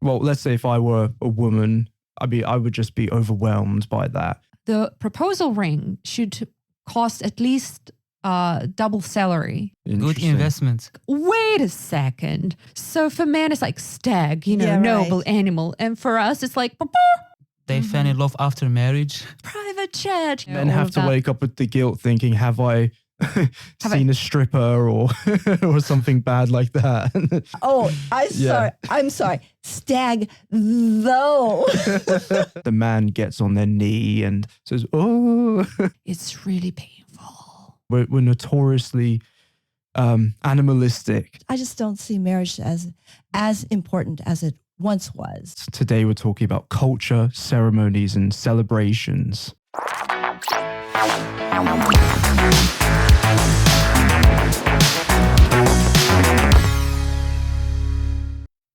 Well, let's say if I were a woman, I would just be overwhelmed by that. The proposal ring should cost at least double salary. Good investment. Wait a second. So for men, it's like stag, Yeah, noble right. animal. And for us, it's like They fell in love after marriage. private jet. Men all have of to that. wake up with the guilt thinking, have I seen a stripper or or something bad like that? Oh, Yeah. I'm sorry. Stag, though. The man gets on their knee and says, oh. It's really painful. We're notoriously animalistic. I just don't see marriage as important as it once was. Today we're talking about culture, ceremonies, and celebrations.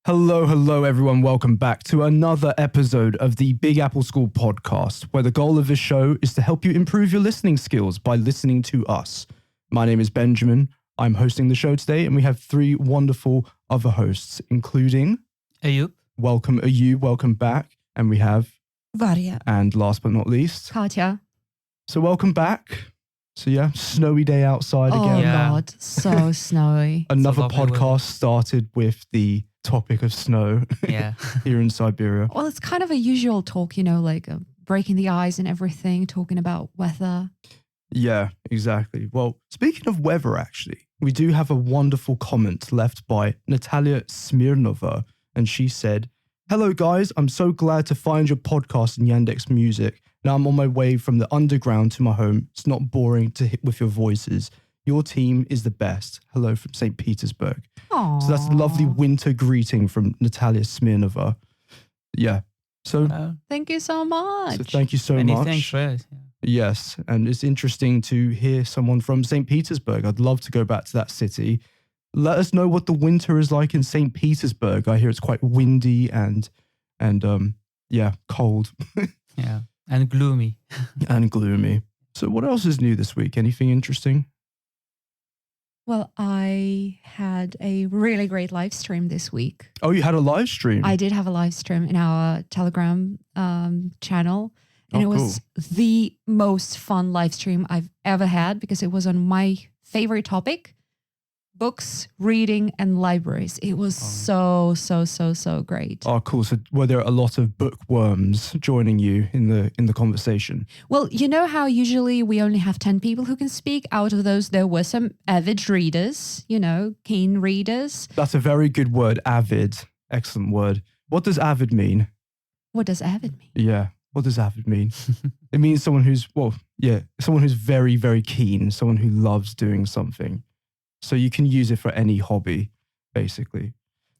Hello everyone. Welcome back to another episode of the Big Apple School Podcast, where the goal of this show is to help you improve your listening skills by listening to us. My name is Benjamin. I'm hosting the show today, and we have three wonderful other hosts, including Ayoub. welcome Ayoub, welcome back, and we have, Varya. and last but not least, Katya. so welcome back. So yeah, snowy day outside Oh, again. Yeah. God. So snowy. Another lovely weather. podcast started with the topic of snow Yeah. here in Siberia. Well, it's kind of a usual talk, like breaking the ice and everything, talking about weather. Yeah, exactly. Well, speaking of weather, actually, we do have a wonderful comment left by Natalia Smirnova, and she said, "Hello guys, I'm so glad to find your podcast in Yandex Music. Now I'm on my way from the underground to my home. It's not boring to hit with your voices. Your team is the best. Hello from St. Petersburg." Aww. So that's a lovely winter greeting from Natalia Smirnova. Yeah. So, Thank you so much. so thank you so Many much. thanks for it. Yes, and it's interesting to hear someone from St. Petersburg. I'd love to go back to that city. Let us know what the winter is like in St. Petersburg. I hear it's quite windy and cold Yeah. And gloomy. and gloomy. So what else is new this week? Anything interesting? Well, I had a really great live stream this week. Oh, you had a live stream. I did have a live stream in our Telegram channel. And Oh, it was the most fun live stream I've ever had because it was on my favorite topic, books, reading, and libraries. It was so great. Oh, cool. So were there a lot of bookworms joining you in the conversation? Well, you know how usually we only have 10 people who can speak. Out of those, there were some avid readers, keen readers. That's a very good word, avid. Excellent word. What does avid mean? What does avid mean? Yeah. What does avid mean? It means someone who's, someone who's very, very keen, someone who loves doing something. So you can use it for any hobby, basically.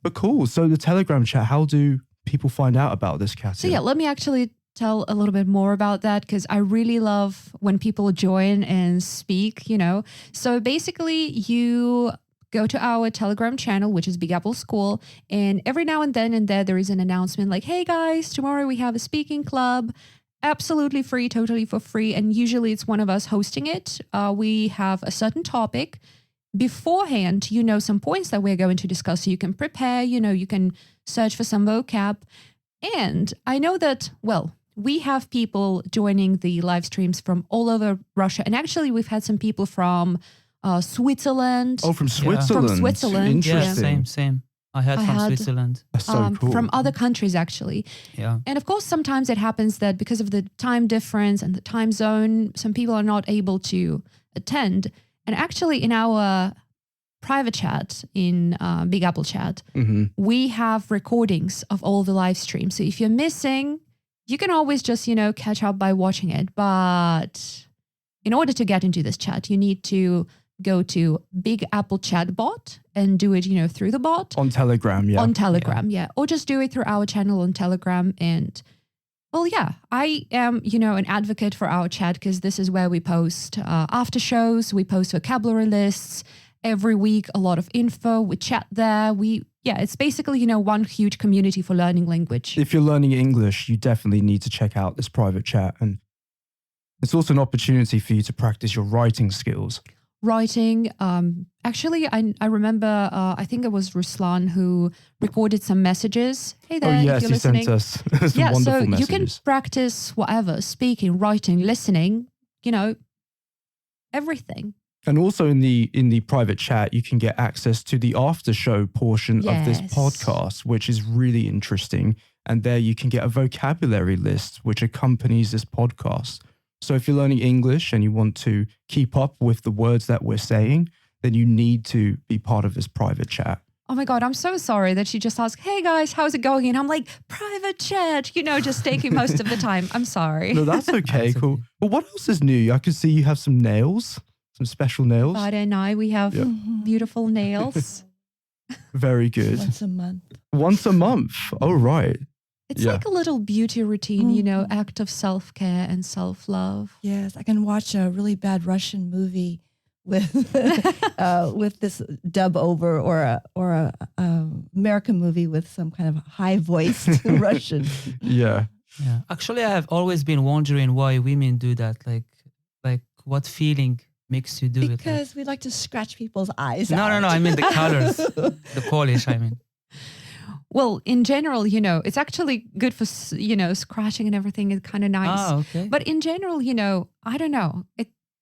But cool. So the Telegram chat, how do people find out about this, Katya? So yeah, let me actually tell a little bit more about that because I really love when people join and speak, So basically you go to our Telegram channel, which is Big Apple School. And every now and then in there is an announcement like, hey guys, tomorrow we have a speaking club. Absolutely free, totally for free. And usually it's one of us hosting it. We have a certain topic. Beforehand, some points that we're going to discuss. So you can prepare, you can search for some vocab. And I know that, we have people joining the live streams from all over Russia. And actually, we've had some people from Switzerland. Oh, from Switzerland. From Switzerland. Yeah, Interesting. same. I heard from Switzerland. That's so cool. From other countries, actually. Yeah. And of course, sometimes it happens that because of the time difference and the time zone, some people are not able to attend. And actually, in our private chat, in Big Apple chat, we have recordings of all the live streams. So if you're missing, you can always just, catch up by watching it. But in order to get into this chat, you need to go to Big Apple chat bot and do it, through the bot. On Telegram, yeah. On Telegram, yeah. Or just do it through our channel on Telegram. And well, yeah, I am, an advocate for our chat because this is where we post after shows, we post vocabulary lists every week, a lot of info, we chat there. It's basically, one huge community for learning language. If you're learning English, you definitely need to check out this private chat. And it's also an opportunity for you to practice your writing skills. writing. Actually, I remember, I think it was Ruslan who recorded some messages. Hey there, Oh yes, if you're he listening. sent us some Yeah, wonderful so messages. you can practice whatever, speaking, writing, listening, everything. And also in the private chat, you can get access to the after show portion of this Yes. podcast, which is really interesting. And there you can get a vocabulary list which accompanies this podcast. So if you're learning English and you want to keep up with the words that we're saying, then you need to be part of this private chat. Oh my God, I'm so sorry that she just asked, hey guys, how's it going? And I'm like, private chat, just taking most of the time. I'm sorry. No, that's okay. That's Cool. okay. But what else is new? I can see you have some nails, some special nails. Varya and I, we have Yeah. beautiful nails. Very good. Once a month. Once a month. Oh, right. It's Yeah. like a little beauty routine, act of self-care and self-love. Yes, I can watch a really bad Russian movie with with this dub over, or a American movie with some kind of high voiced Russian. Yeah. Yeah. Actually, I have always been wondering why women do that. Like what feeling makes you do it? Because we like to scratch people's eyes. No, out. I mean the colors, the polish. I mean. Well, in general, it's actually good for, scratching and everything. It's kind of nice. Ah, okay. But in general, I don't know.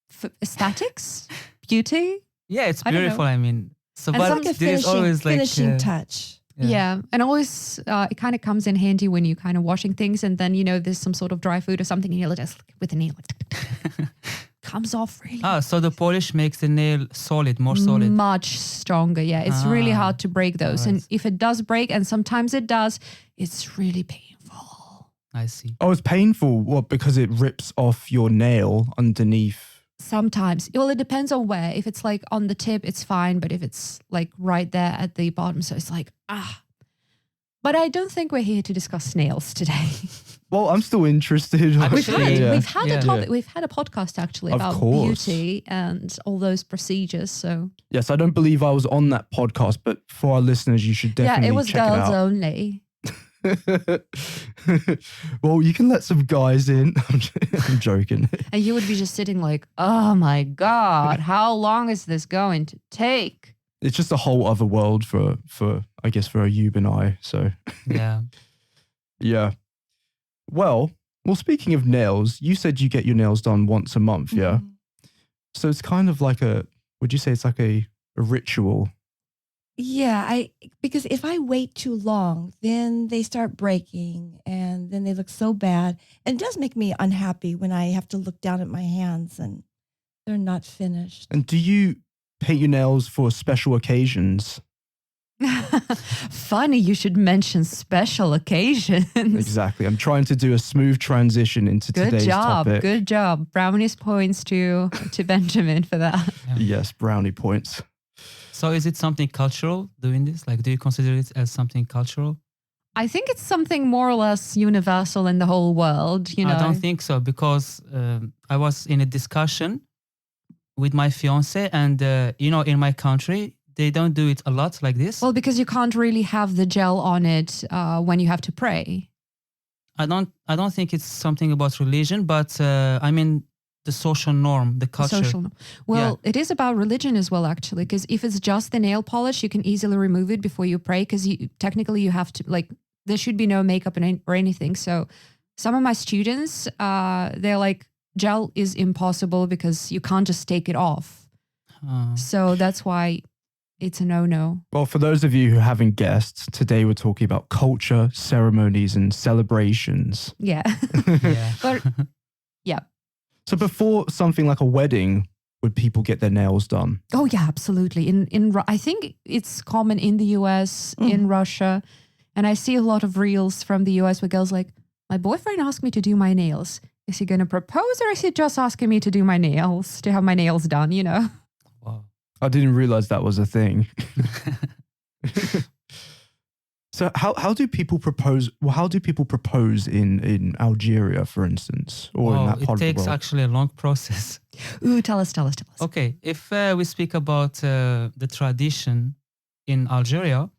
For aesthetics, beauty. Yeah, it's I don't know. beautiful. I mean, so And but some- Like a there is always like finishing touch. Yeah. And always, it kind of comes in handy when you kind of washing things and then, there's some sort of dry food or something and you'll just with a nail, comes off really So the polish makes the nail solid, more solid. much stronger. Yeah. It's really Ah, hard to break those. And alright. if it does break, and sometimes it does, it's really painful. I see. Oh, it's painful. What? Because it rips off your nail underneath. Sometimes. Well, it depends on where. If it's like on the tip, it's fine. But if it's like right there at the bottom, so it's like, But I don't think we're here to discuss nails today. Well, I'm still interested. Actually, We've had Yeah. a topic. We've had a podcast actually Of about course. beauty and all those procedures. So Yes, I don't believe I was on that podcast, but for our listeners, you should definitely yeah, it was check girls it out. only. Well, you can let some guys in. I'm joking. And you would be just sitting like, oh my God, how long is this going to take? It's just a whole other world for I guess for Ayoub and I. So Yeah. yeah. Well, speaking of nails, you said you get your nails done once a month, yeah? Mhm. So it's kind of like would you say it's like a ritual? Yeah, because if I wait too long, then they start breaking and then they look so bad. And it does make me unhappy when I have to look down at my hands and they're not finished. And do you paint your nails for special occasions? Funny, you should mention special occasions. Exactly. I'm trying to do a smooth transition into Good today's job. topic. Good job. Brownies points to Benjamin for that. Yes, brownie points. So is it something cultural doing this? Like, do you consider it as something cultural? I think it's something more or less universal in the whole world, I don't think so, because I was in a discussion with my fiance, and in my country they don't do it a lot like this. Well, because you can't really have the gel on it when you have to pray. I don't think it's something about religion, but I mean the social norm, the culture. Well, it is about religion as well, actually, because if it's just the nail polish, you can easily remove it before you pray, because technically you have to, like, there should be no makeup or anything. So some of my students, they're like, gel is impossible because you can't just take it off. So that's why it's a no-no. Well, for those of you who haven't guessed, today we're talking about culture, ceremonies, and celebrations. Yeah. Yeah. But yeah. So before something like a wedding, would people get their nails done? Oh yeah, absolutely. I think it's common in the US, in Russia, and I see a lot of reels from the US where girls like, my boyfriend asked me to do my nails. Is he going to propose, or is he just asking me to do my nails, to have my nails done, Wow. I didn't realize that was a thing. So how do people propose? Well, how do people propose in Algeria, for instance, or in Wow, that part it of the takes world? actually a long process. Ooh, tell us. Okay, if we speak about the tradition in Algeria,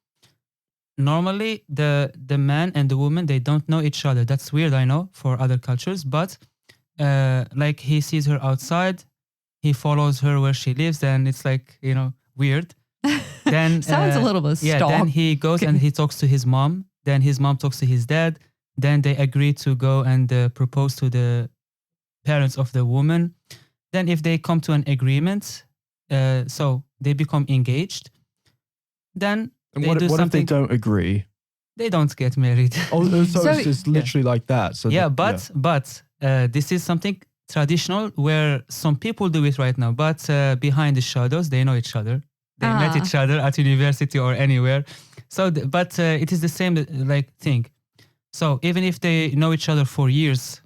normally the man and the woman, they don't know each other. That's weird, I know, for other cultures, but like he sees her outside, he follows her where she lives, and it's like, weird. Then Sounds a little bit yeah, stalk. then he goes and he talks to his mom. Then his mom talks to his dad. Then they agree to go and propose to the parents of the woman. Then if they come to an agreement, so they become engaged. Then And they what do if they something. don't agree? They don't get married. Oh, so So- it's just literally like that. So Yeah, that- but this is something traditional where some people do it right now. But behind the shadows, they know each other. They met Ah. each other at university or anywhere. So, but it is the same thing. So even if they know each other for years,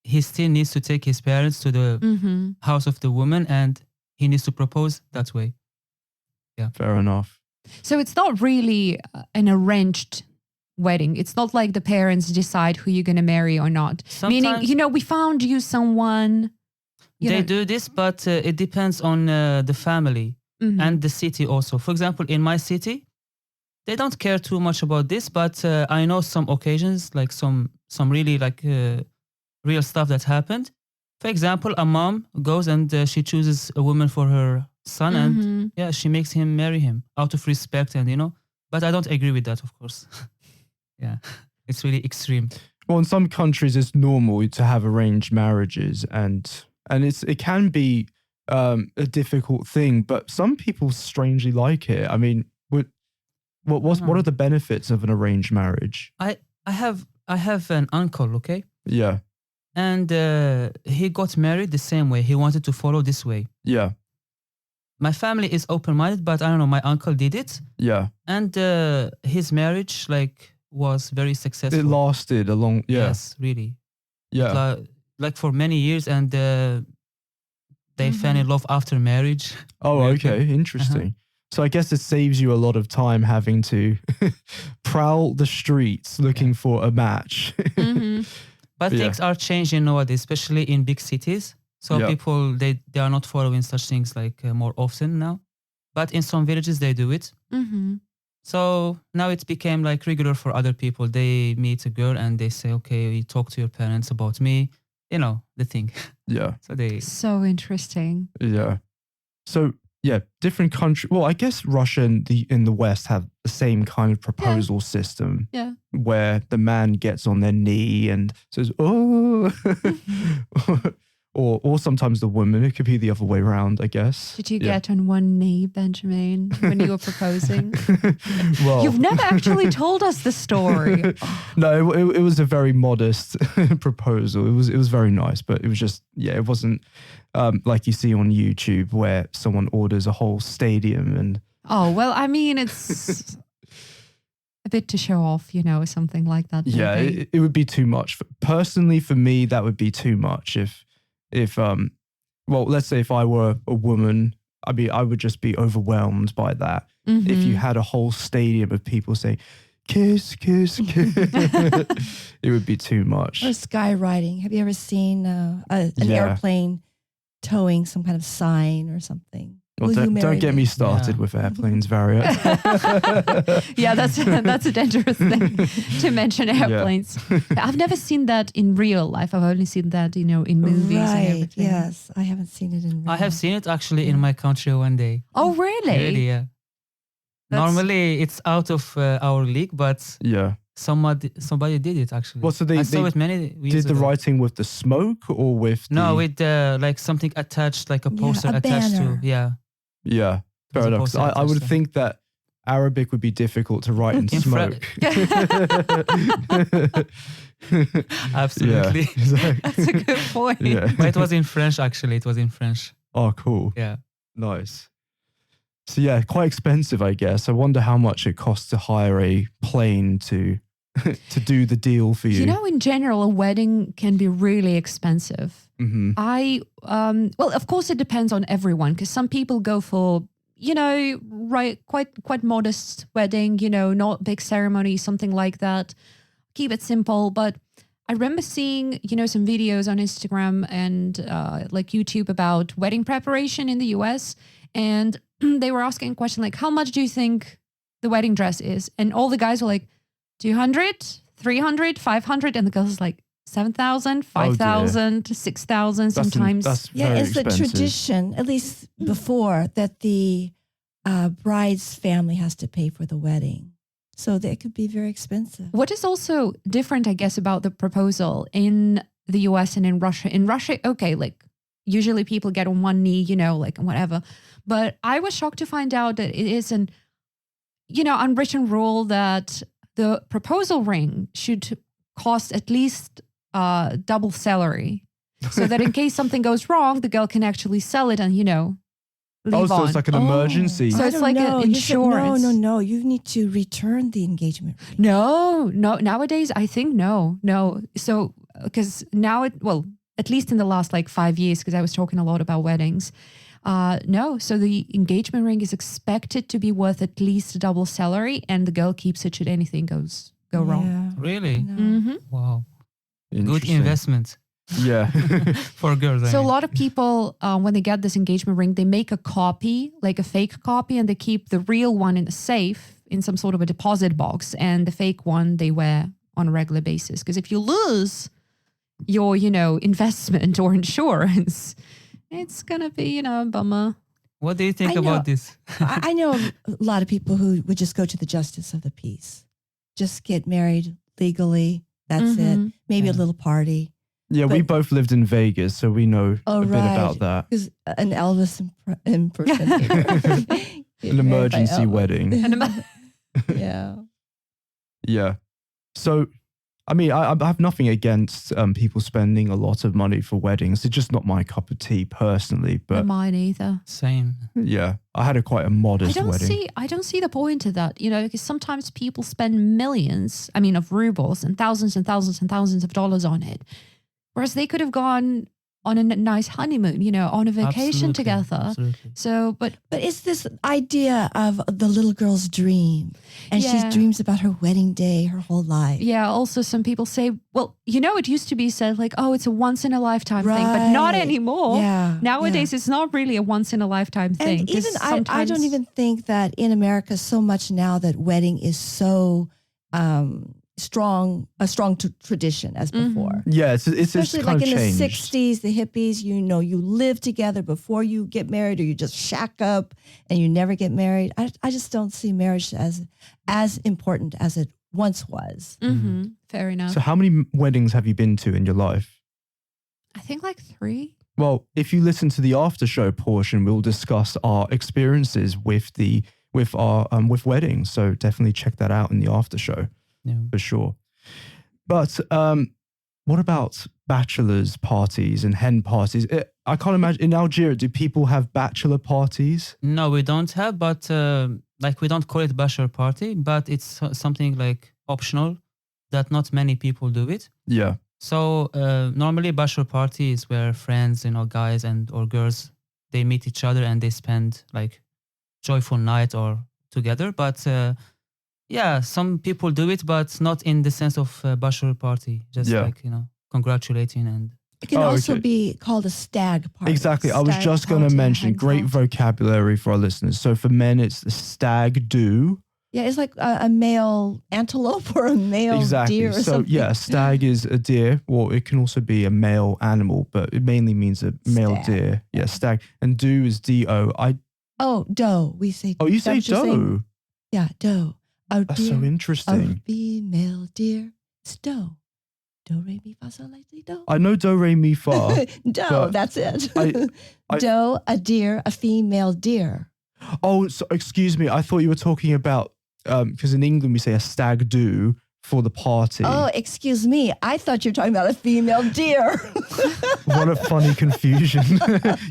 he still needs to take his parents to the Mm-hmm. house of the woman, and he needs to propose that way. fair enough. So it's not really an arranged wedding. It's not like the parents decide who you're going to marry or not. Meaning, Sometimes we found you someone. they do this, but it depends on the family. Mhm. And the city also. For example, in my city, they don't care too much about this, but I know some occasions, like some really real stuff that happened. For example, a mom goes and she chooses a woman for her son, and Mhm. yeah, she makes him marry him out of respect, and but I don't agree with that, of course. Yeah, it's really extreme. Well, in some countries, it's normal to have arranged marriages, and it can be a difficult thing. But some people strangely like it. I mean, what are the benefits of an arranged marriage? I have an uncle, okay? Yeah, And he got married the same way. He wanted to follow this way. yeah, My family is open-minded, but I don't know, my uncle did it. yeah. And his marriage was very successful. It lasted a long. Yeah, Yes, really. yeah. Like for many years, and they fell in love after marriage. Oh, Very okay, good. interesting. So I guess it saves you a lot of time having to prowl the streets looking for a match. Mhm. But Yeah. things are changing nowadays, especially in big cities. So Yeah. people, they are not following such things more often now. But in some villages, they do it. Mhm. So now it became regular for other people. They meet a girl and they say, okay, you talk to your parents about me. The thing. Yeah, So they, So interesting. yeah. So yeah, different country. Well, I guess Russia and in the West have the same kind of proposal system. Yeah. Where the man gets on their knee and says, "Oh," or sometimes the woman. It could be the other way around, I guess. Did you Yeah. get on one knee, Benjamin, when you were proposing? Well, You've never actually told us the story. no, it was a very modest proposal. It was very nice, but it was just it wasn't like you see on YouTube where someone orders a whole stadium and Oh, well, I mean, it's a bit to show off, something like that. yeah, maybe. it would be too much. Personally, for me, that would be too much. If well, let's say if I were a woman, I would just be overwhelmed by that. If you Mhm. had a whole stadium of people saying, "Kiss, kiss, kiss," it would be too much. Or skywriting. Have you ever seen an Yeah. airplane towing some kind of sign or something? Well, Will you don't marry get me started Yeah. with airplanes, Varya. Yeah, that's a dangerous thing to mention airplanes. I've never seen that in real life. I've only seen that, in movies and Right. everything. Yes, I haven't seen it in. I have real. seen it actually in my country one day. Oh, really? Really, yeah. That's- Normally it's out of our league, but Yeah. somebody did it actually. Well, so I saw they it many years did the ago. writing with the smoke or with No, the, with something attached, like a Yeah, poster a attached banner. to. Yeah. yeah, fair There's a enough. 'Cause poster I would attached think that Arabic would be difficult to write in In smoke. Absolutely. Yeah, exactly. That's a good point. Yeah. But it was in French actually. It was in French. Oh, cool. Yeah. Nice. So yeah, quite expensive, I guess. I wonder how much it costs to hire a plane to to do the deal for you. In general, a wedding can be really expensive. Hmm. Well, of course, it depends on everyone because some people go for, right, quite modest wedding, not big ceremony, something like that. Keep it simple. But I remember seeing, some videos on Instagram and YouTube about wedding preparation in the US. And they were asking a question like, how much do you think the wedding dress is? And all the guys were like, 200, 300, 500. And the girls was like, 7,000, 5,000, 6,000 sometimes. That's Yeah, very it's the expensive. tradition, at least before, that the bride's family has to pay for the wedding. So that it could be very expensive. What is also different, I guess, about the proposal in the US and in Russia? In Russia, okay, like usually people get on one knee, like whatever. But I was shocked to find out that it is an, unwritten rule that the proposal ring should cost at least double salary. So that in case something goes wrong, the girl can actually sell it and, leave So on. it's like an emergency. So I it's don't like an know. You said, insurance. No. You need to return the engagement ring. No. Nowadays, I think no. So, because now at least in the last 5 years, because I was talking a lot about weddings. No. So the engagement ring is expected to be worth at least double salary, and the girl keeps it should anything go wrong. Yeah. Really? No. Mm-hmm. Wow. Good Interesting. investment Yeah. for girls. I So a mean. lot of people, when they get this engagement ring, they make a copy, like a fake copy, and they keep the real one in a safe in some sort of a deposit box, and the fake one they wear on a regular basis. Because if you lose your, investment or insurance, it's gonna be, a bummer. What do you think I know. about this? I know a lot of people who would just go to the justice of the peace. Just get married legally. That's it. Mhm. Maybe a Yeah. little party. Yeah, we But- both lived in Vegas, so we know Oh, a bit right. about that. Because an Elvis impersonator. An emergency wedding. Yeah. Yeah. So, I mean, I have nothing against people spending a lot of money for weddings. It's just not my cup of tea personally. Not But mine either. Same. yeah, I had quite a modest wedding. I don't see the point of that, because sometimes people spend millions, of rubles and thousands and thousands and thousands of dollars on it. Whereas they could have gone on a nice honeymoon, on a vacation Absolutely, together. Absolutely. So, but But it's this idea of the little girl's dream. And Yeah. she dreams about her wedding day her whole life. yeah, also some people say, well, it used to be said oh, it's a once in a lifetime thing, but not Right. anymore. Yeah. Nowadays, it's not really a once in a lifetime thing. And 'cause even I don't sometimes- even think that in America so much now that wedding is so a strong tradition as before. Yeah, it's Especially kind like of in changed. the 60s, the hippies, you live together before you get married, or you just shack up and you never get married. I just don't see marriage as important as it once was. Mhm. Fair enough. So, how many weddings have you been to in your life? I think 3. Well, if you listen to the after show portion, we'll discuss our experiences with with weddings. So definitely check that out in the after show Yeah. for sure. But what about bachelors' parties and hen parties? I can't imagine in Algeria. Do people have bachelor parties? No, we don't have, but we don't call it bachelor party, but it's something optional that not many people do it. Yeah. So normally bachelor party is where friends, guys or girls, they meet each other and they spend joyful night or together. But yeah, some people do it, but not in the sense of bachelor party. Just Yeah. congratulating and It can Oh, also okay. be called a stag party. Exactly. I was Stag just going to party, mention hen great party. vocabulary for our listeners. So for men, it's the stag do. Yeah, it's like a male antelope or a male Exactly. deer or So something. yeah, stag is a deer. Well, it can also be a male animal, but it mainly means a male Stag. deer. Yeah, stag. And do is D-O. Oh, doe. We say. Oh, you is that say what you're saying? doe. Yeah, doe. A That's deer, so a interesting. female deer. It's doe. Do, re, mi, fa, sol, la, si, do. I know do, re, mi, fa. Doe, but that's it. I- Doe, a deer, a female deer. Oh, so, excuse me. I thought you were talking about, because in England we say a stag do for the party. Oh, excuse me. I thought you were talking about a female deer. What a funny confusion.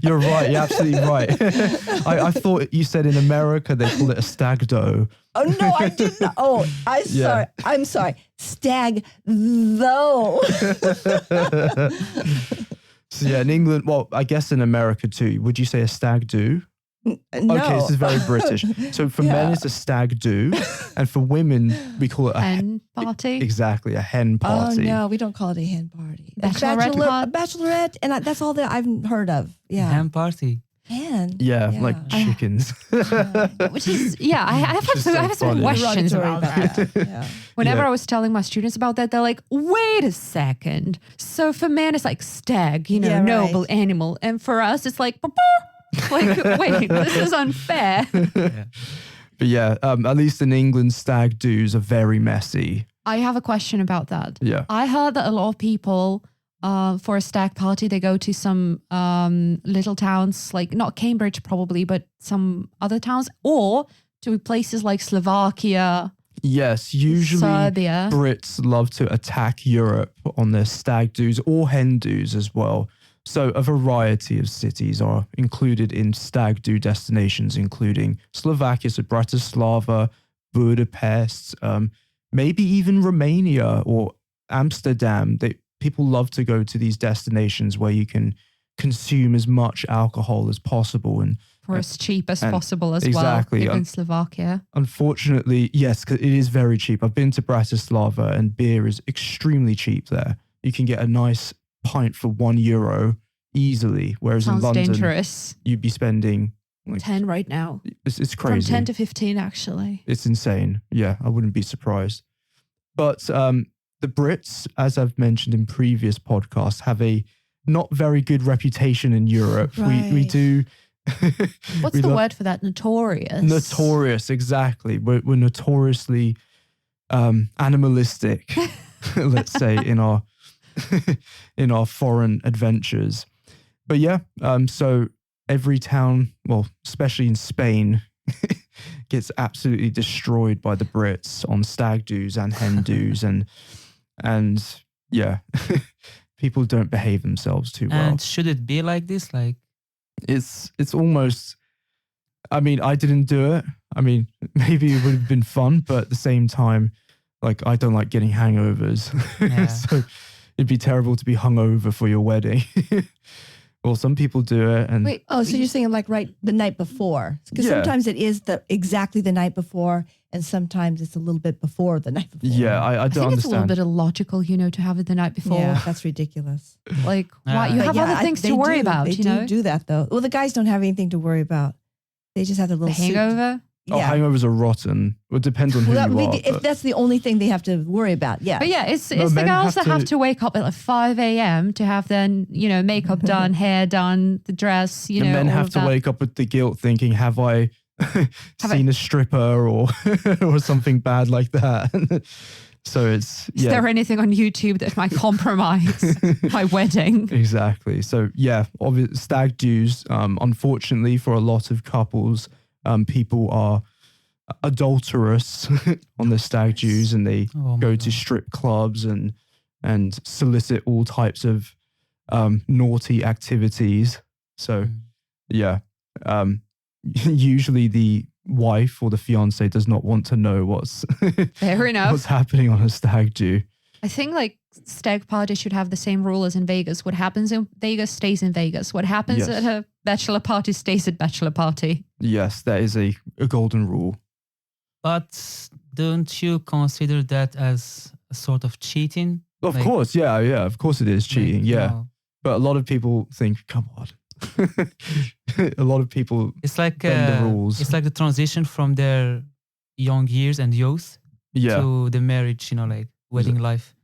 You're right. You're absolutely right. I thought you said in America they call it a stag do. Oh, no, I did not. Oh, Yeah. I'm sorry. Stag, though. So yeah, in England, well, I guess in America too, would you say a stag do? No. Okay, this is very British. So for men, Yeah. it's a stag do. And for women, we call it a Hen party. exactly, a hen Oh, party. no, we don't call it a hen party. Bachelorette A bachelorette, and that's all that I've heard of. Yeah. ham party. Hen. Yeah, like chickens. Which is, I have Which is so some funny. questions Derogatory about that. Yeah. Whenever Yeah. I was telling my students about that, they're like, wait a second. So for men, it's like stag, you know, Yeah, right. noble animal. And for us, it's like, like, wait, this is unfair. But yeah, at least in England, stag do's are very messy. I have a question about that. Yeah. I heard that a lot of people, for a stag party, they go to some little towns, like not Cambridge probably, but some other towns, or to places like Slovakia, Yes, usually Serbia. Brits love to attack Europe on their stag do's or hen do's as well. So a variety of cities are included in stag do destinations, including Slovakia, so Bratislava, Budapest, maybe even Romania or Amsterdam. People love to go to these destinations where you can consume as much alcohol as possible. And For as cheap as and possible as exactly, well, even Slovakia. unfortunately, yes, 'cause it is very cheap. I've been to Bratislava and beer is extremely cheap there. You can get a nice pint for €1 easily, whereas Sounds in London, dangerous. you'd be spending like 10 right now. it's From crazy. 10 to 15, actually. It's insane. Yeah, I wouldn't be surprised. But the Brits, as I've mentioned in previous podcasts, have a not very good reputation in Europe. We Right. do. What's we the lo- word for that? Notorious. Notorious, exactly. We're notoriously animalistic, let's say, in our in our foreign adventures. But yeah, so every town, well, especially in Spain, gets absolutely destroyed by the Brits on stag do's and hen do's, and yeah, people don't behave themselves too well. And should it be like this? Like, It's almost. I mean, I didn't do it. I mean, maybe it would have been fun, but at the same time, like I don't like getting hangovers, Yeah. so it'd be terrible to be hungover for your wedding. Well, some people do it, and Wait, Oh, so you're saying like right the night before? Because Yeah. sometimes it is exactly the night before, and sometimes it's a little bit before the night before. yeah, I I don't think it's a little understand. bit illogical, you know, to have it the night before. Yeah, that's ridiculous. Like, why? You But have other things to worry about, They you know? do that though. Well, the guys don't have anything to worry about. They just have their The little suit. hangover. Oh, Yeah. hangovers are rotten. Well, it depends on who Well, that you would are. be, if but- that's the only thing they have to worry about. Yeah. But yeah, it's No, the men girls have that have to- to wake up at like 5 a.m. to have their, you know, makeup done, hair done, the dress, you the know, men all have of to that. wake up with the guilt, thinking, "Have I seen a stripper or or something bad like that?" So it's Is there anything on YouTube that might compromise my wedding? Exactly. So yeah, stag do's. Unfortunately, for a lot of couples, people are adulterous on the stag do's, and they oh my go to God. strip clubs and solicit all types of naughty activities. So Mm. yeah, usually the wife or the fiance does not want to know what's Fair enough. what's happening on a stag do. I think like stag party should have the same rule as in Vegas. What happens in Vegas stays in Vegas. What happens Yes. at a bachelor party stays at bachelor party. Yes, that is a golden rule. But don't you consider that as a sort of cheating? Of Like- course, yeah, of course it is cheating, Like, yeah. no. But a lot of people think, come on. A lot of people, It's like bend the rules. It's like the transition from their young years and youth yeah, to the marriage, you know, like wedding life.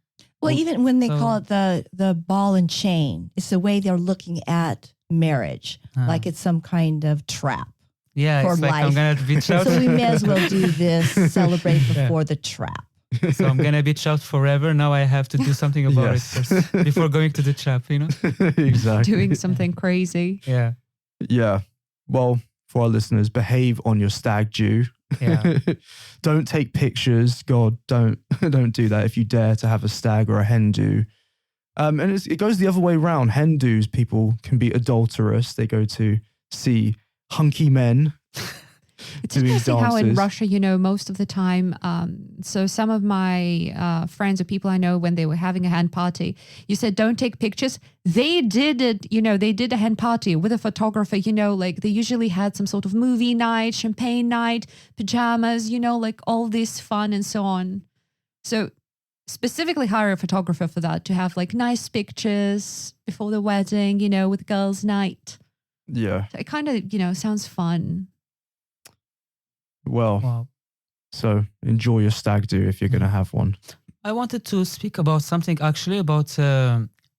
Well, even when they So- call it the ball and chain, it's the way they're looking at marriage, like it's some kind of trap. Yeah, for it's like I'm life. gonna bitch out. So we may as well do this, celebrate Yeah. before the trap. So I'm gonna bitch out forever. Now I have to do something about Yes. it first before going to the trap, you know? exactly. Doing something crazy. Yeah. Yeah. Well, for our listeners, behave on your stag do. Yeah. Don't take pictures. God, don't do that if you dare to have a stag or a hen do. And it goes the other way around. Hen do's, people can be adulterous. They go to see hunky men It's doing interesting how in dances. Russia, you know, most of the time, so some of my friends or people I know, when they were having a hen party, you said, don't take pictures. They did it, you know, they did a hen party with a photographer, you know, like they usually had some sort of movie night, champagne night, pajamas, you know, like all this fun and so on. So specifically hire a photographer for that, to have like nice pictures before the wedding, you know, with girls' night. Yeah. So it kind of, sounds fun. Well, Wow. so enjoy your stag do if you're going to have one. I wanted to speak about something actually about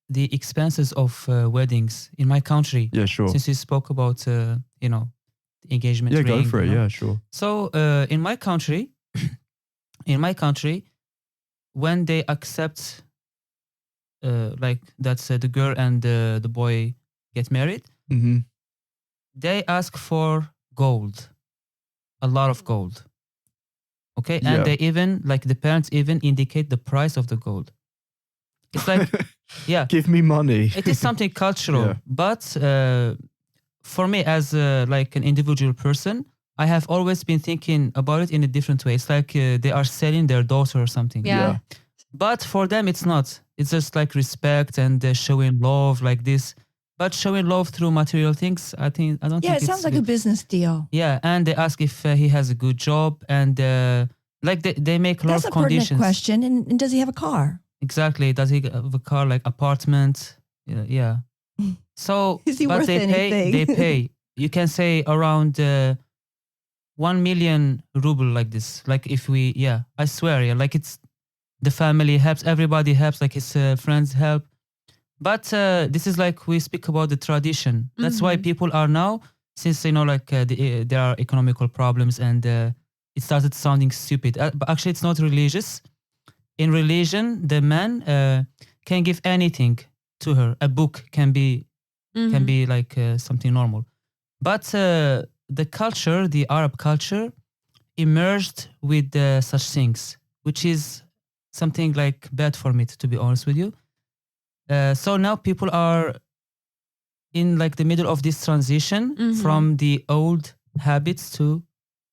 the expenses of weddings in my country. Yeah, sure. Since you spoke about, the engagement Yeah, ring. go for it. Yeah, sure. So in my country, when they accept like that's the girl and the boy get married, Mm-hmm. they ask for gold, a lot of gold. Okay, and Yeah. they even like the parents even indicate the price of the gold. It's like, yeah, Give me money. it is something cultural, Yeah. but for me as like an individual person, I have always been thinking about it in a different way. It's like they are selling their daughter or something. Yeah. But for them, it's not. It's just like respect and showing love like this. But showing love through material things, I don't Yeah, think it it's sounds like a good. business deal. Yeah, and they ask if he has a good job, and like they make a lot That's of a pertinent conditions. question. And does he have a car? Exactly. Does he have a car, like apartment? Yeah. So, Is he but worth they anything? They pay. You can say around 1 million ruble like this. Like if we, I swear, like it's the family helps, everybody helps, like his friends help. But this is like we speak about the tradition. That's why Mhm. people are now, since like there are economical problems and it started sounding stupid. But actually, it's not religious. In religion, the man can give anything to her. A book can be like something normal. But the culture, the Arab culture, emerged with such things, which is something like bad for me, to be honest with you. So now people are in like the middle of this transition from the old habits to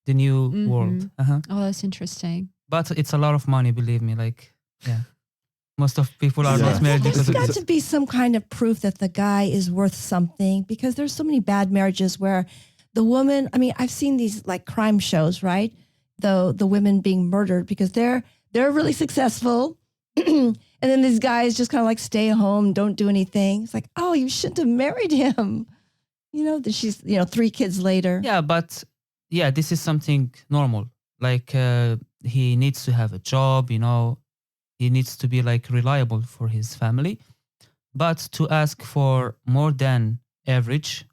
the new world. Oh, that's interesting. But it's a lot of money, believe me. Like, yeah, most of people are Yeah. not married There's because of got this. to be some kind of proof that the guy is worth something, because there's so many bad marriages where the woman, I mean, I've seen these like crime shows, right? The women being murdered because they're really successful. And then these guys just kind of like stay home, don't do anything. It's like, oh, you shouldn't have married him. That she's, 3 kids later. Yeah, but yeah, this is something normal. Like he needs to have a job, he needs to be like reliable for his family. But to ask for more than average,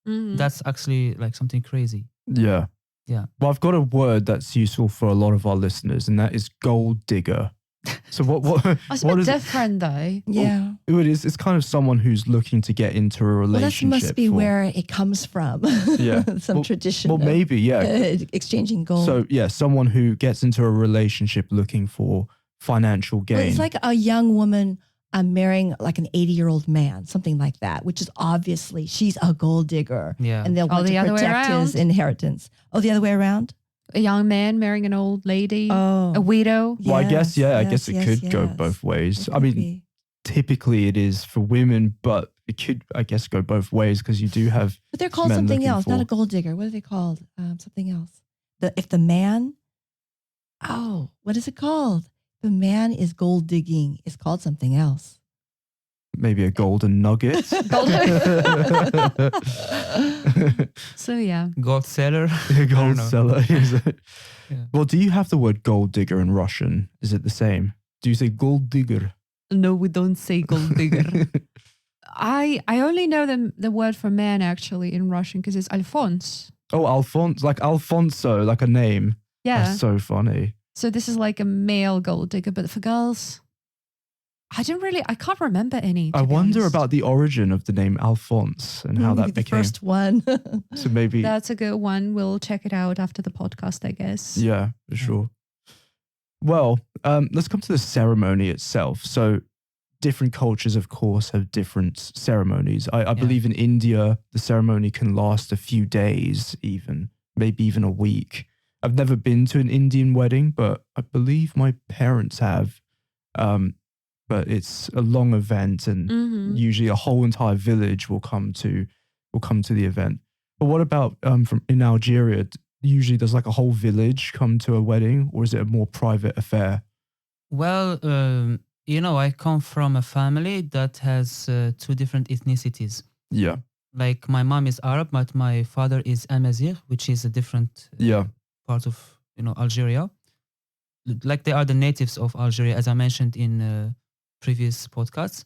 that's actually like something crazy. Yeah. Yeah. Well, I've got a word that's useful for a lot of our listeners, and that is gold digger. So what It's a what bit is it? different though. Yeah. It is. It's kind of someone who's looking to get into a Well, relationship. that must be for- where it comes from. Yeah. Some Well- tradition. Well, of, maybe, yeah. exchanging gold. So yeah, someone who gets into a relationship looking for financial Well, gain. it's like a young woman marrying like an 80-year-old man, something like that, which is obviously she's a gold digger. Yeah. And they'll want the to other way protect his around. inheritance. Oh, the other way around? A young man marrying an old lady, Oh. a widow. Well, I guess, I guess it yes, could go yes. both ways. It I could mean, be. typically it is for women, but it could, I guess, go both ways because you do have. But they're called men something looking else, not a for- gold digger. What are they called? Something else. If the man, what is it called? The man is gold digging. It's called something else. Maybe a golden nugget. So yeah. Gold seller. A gold know. seller. Is it? Yeah. Well, do you have the word gold digger in Russian? Is it the same? Do you say gold digger? No, we don't say gold digger. I only know the word for man actually in Russian because it's Alphonse. Oh, Alphonse, like Alfonso, like a name. Yeah. That's so funny. So this is like a male gold digger, but for girls, I can't remember any. to I be wonder honest. about the origin of the name Alphonse and how Maybe that the became. first one. So maybe, That's a good one. We'll check it out after the podcast, I guess. yeah, for sure. Well, let's come to the ceremony itself. So different cultures, of course, have different ceremonies. I believe in India, the ceremony can last a few days, even maybe even a week. I've never been to an Indian wedding, but I believe my parents have. But it's a long event, and usually a whole entire village will come to the event. But what about from in Algeria? Usually, does like a whole village come to a wedding, or is it a more private affair? Well, I come from a family that has 2 different ethnicities. Yeah. like my mom is Arab, but my father is Amazigh, which is a different Yeah. part of Algeria. Like they are the natives of Algeria, as I mentioned in previous podcasts.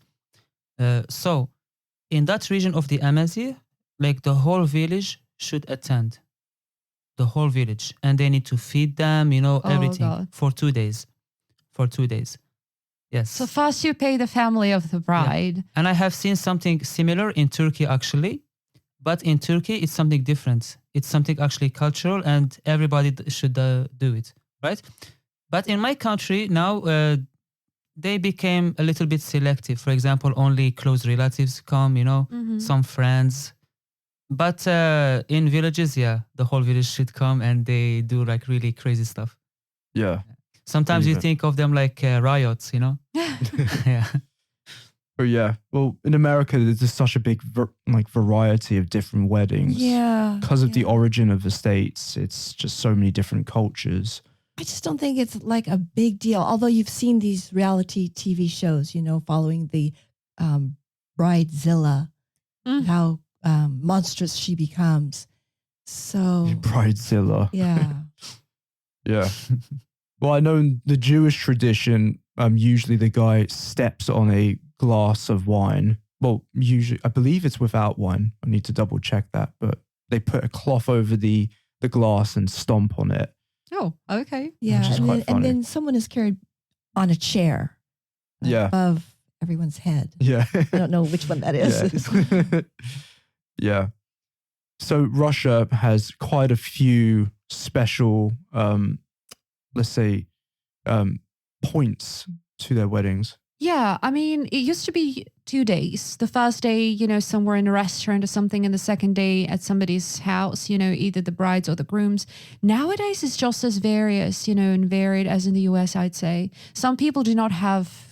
So in that region of the Amazigh, like the whole village should attend. The whole village, and they need to feed them, everything God. for 2 days. For 2 days. Yes. So first you pay the family of the bride. And I have seen something similar in Turkey actually, but in Turkey it's something different. It's something actually cultural, and everybody should do it, right? But in my country now, they became a little bit selective. For example, only close relatives come, Mhm. some friends. But in villages, the whole village should come, and they do like really crazy stuff. Yeah. Sometimes you Believe it. think of them like riots, Yeah. But yeah, well, in America, there's just such a big variety of different weddings. Yeah. Because of the yeah. origin of the States, it's just so many different cultures. I just don't think it's like a big deal. Although you've seen these reality TV shows, following the Bridezilla, Mm. how monstrous she becomes. So, Bridezilla. yeah. Yeah. Well, I know in the Jewish tradition, usually the guy steps on a glass of wine. Well, usually, I believe it's without wine. I need to double check that. But they put a cloth over the glass and stomp on it. Oh, okay. Yeah. Which is quite And funny. then someone is carried on a chair Yeah. above everyone's head. Yeah. I don't know which one that is. Yeah. Yeah. So Russia has quite a few special, let's say, points to their weddings. Yeah, I mean, it used to be 2 days. The first day, somewhere in a restaurant or something, and the second day at somebody's house, either the brides or the grooms. Nowadays, it's just as various, and varied as in the US, I'd say. Some people do not have,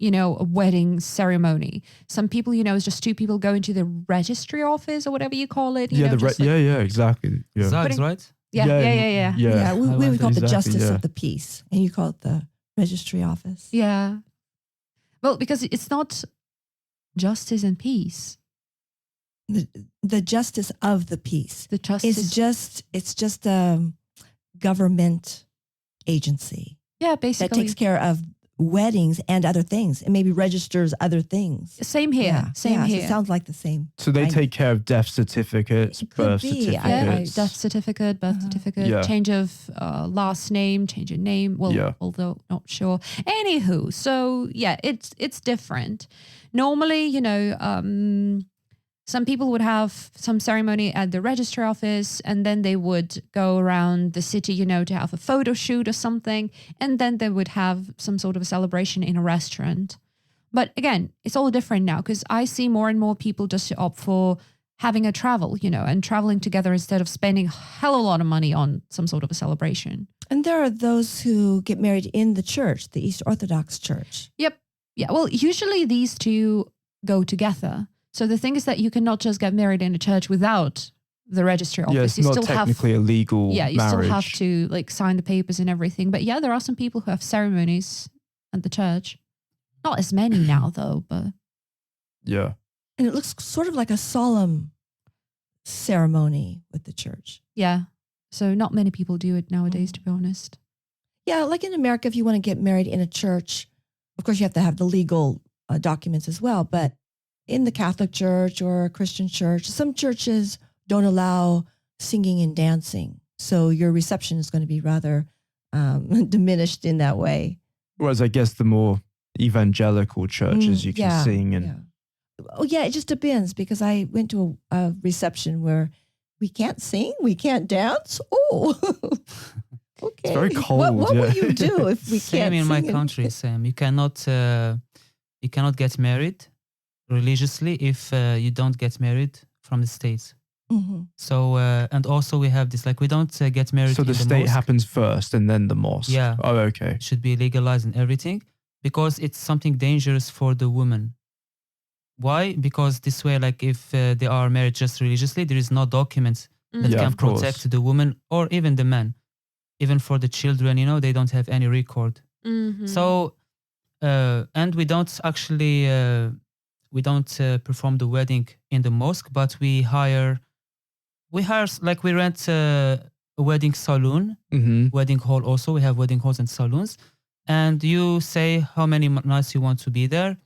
a wedding ceremony. Some people, it's just two people going to the registry office or whatever you call it. Yeah, Yeah, exactly. Yeah. Zags, right? yeah. Yeah, we would call it the Exactly, justice yeah. of the peace, and you call it the registry office. Yeah. Well, because it's not justice and peace. The justice of the peace. The justice. It's just a government agency Yeah, that basically. takes care of weddings and other things, and maybe registers other things. Same here. Yeah, Same yeah, so here. it sounds like the same. So they kind. take care of death certificates, It could birth be. Yeah, certificates. death certificate, birth certificate, Yeah. change of last name, change of name. Well, Yeah. although not sure. Anywho, so yeah, it's different. Normally, some people would have some ceremony at the registry office, and then they would go around the city, to have a photo shoot or something, and then they would have some sort of a celebration in a restaurant. But again, it's all different now because I see more and more people just opt for having a travel, and traveling together instead of spending a hell of a lot of money on some sort of a celebration. And there are those who get married in the church, the East Orthodox Church. Yep. Yeah. Well, usually these two go together. So the thing is that you cannot just get married in a church without the registry office. Yeah, it's you not still technically a legal you marriage. still have to sign the papers and everything. But yeah, there are some people who have ceremonies at the church. Not as many now though, but Yeah. And it looks sort of like a solemn ceremony with the church. yeah. So not many people do it nowadays, to be honest. Yeah, like in America, if you want to get married in a church, of course you have to have the legal documents as well. But in the Catholic Church or a Christian church, some churches don't allow singing and dancing. So your reception is going to be rather diminished in that way. Whereas I guess the more evangelical churches, you can sing and Yeah. Oh, yeah, it just depends because I went to a reception where we can't sing, we can't dance. Oh, okay. It's very cold, What yeah. will you do if we Same can't in sing? my and- country, Sam. You cannot get married religiously if you don't get married from the States. Mhm. So and also we have this we don't get married. so in the state mosque. happens first and then the mosque. Yeah. Oh, okay. It should be legalized and everything because it's something dangerous for the woman. Why? Because this way, if they are married just religiously, there is no documents that Yeah, can of course. protect the woman or even the man. Even for the children, they don't have any record. Mhm. So, and we don't actually we don't perform the wedding in the mosque, but we rent a wedding saloon, wedding hall also. We have wedding halls and saloons. And you say how many nights you want to be there.